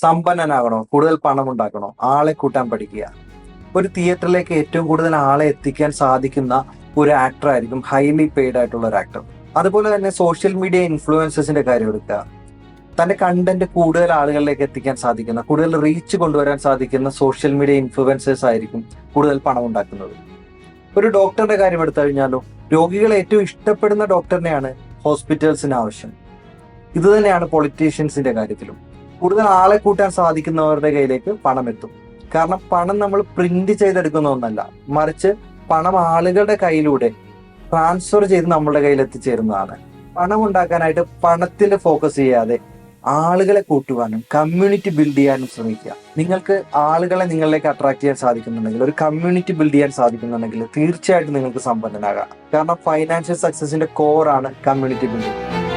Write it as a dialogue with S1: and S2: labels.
S1: സമ്പന്നനാകണോ, കൂടുതൽ പണം ഉണ്ടാക്കണോ, ആളെ കൂട്ടാൻ പഠിക്കുക. ഒരു തിയേറ്ററിലേക്ക് ഏറ്റവും കൂടുതൽ ആളെ എത്തിക്കാൻ സാധിക്കുന്ന ഒരു ആക്ടർ ആയിരിക്കും ഹൈലി പെയ്ഡ് ആയിട്ടുള്ള ഒരു ആക്ടർ. അതുപോലെ തന്നെ സോഷ്യൽ മീഡിയ ഇൻഫ്ലുവൻസേഴ്സിന്റെ കാര്യം എടുക്കുക. തന്റെ കണ്ടന്റ് കൂടുതൽ ആളുകളിലേക്ക് എത്തിക്കാൻ സാധിക്കുന്ന, കൂടുതൽ റീച്ച് കൊണ്ടുവരാൻ സാധിക്കുന്ന സോഷ്യൽ മീഡിയ ഇൻഫ്ലുവൻസേഴ്സ് ആയിരിക്കും കൂടുതൽ പണം ഉണ്ടാക്കുന്നത്. ഒരു ഡോക്ടറുടെ കാര്യം എടുത്തു കഴിഞ്ഞാലോ, രോഗികൾ ഏറ്റവും ഇഷ്ടപ്പെടുന്ന ഡോക്ടറിനെയാണ് ഹോസ്പിറ്റൽസിന് ആവശ്യം. ഇത് തന്നെയാണ് പൊളിറ്റീഷ്യൻസിന്റെ കാര്യത്തിലും. കൂടുതൽ ആളെ കൂട്ടാൻ സാധിക്കുന്നവരുടെ കയ്യിലേക്ക് പണം എത്തും. കാരണം പണം നമ്മൾ പ്രിന്റ് ചെയ്തെടുക്കുന്ന ഒന്നല്ല, മറിച്ച് പണം ആളുകളുടെ കയ്യിലൂടെ ട്രാൻസ്ഫർ ചെയ്ത് നമ്മളുടെ കയ്യിൽ എത്തിച്ചേരുന്നതാണ്. പണം ഉണ്ടാക്കാനായിട്ട് പണത്തിൽ ഫോക്കസ് ചെയ്യാതെ ആളുകളെ കൂട്ടുവാനും കമ്മ്യൂണിറ്റി ബിൽഡ് ചെയ്യാനും ശ്രമിക്കുക. നിങ്ങൾക്ക് ആളുകളെ നിങ്ങളിലേക്ക് അട്രാക്ട് ചെയ്യാൻ സാധിക്കുന്നുണ്ടെങ്കിൽ, ഒരു കമ്മ്യൂണിറ്റി ബിൽഡ് ചെയ്യാൻ സാധിക്കുന്നുണ്ടെങ്കിൽ തീർച്ചയായിട്ടും നിങ്ങൾക്ക് സമ്പന്നനാകാം. കാരണം ഫൈനാൻഷ്യൽ സക്സസിന്റെ കോറാണ് കമ്മ്യൂണിറ്റി ബിൽഡിംഗ്.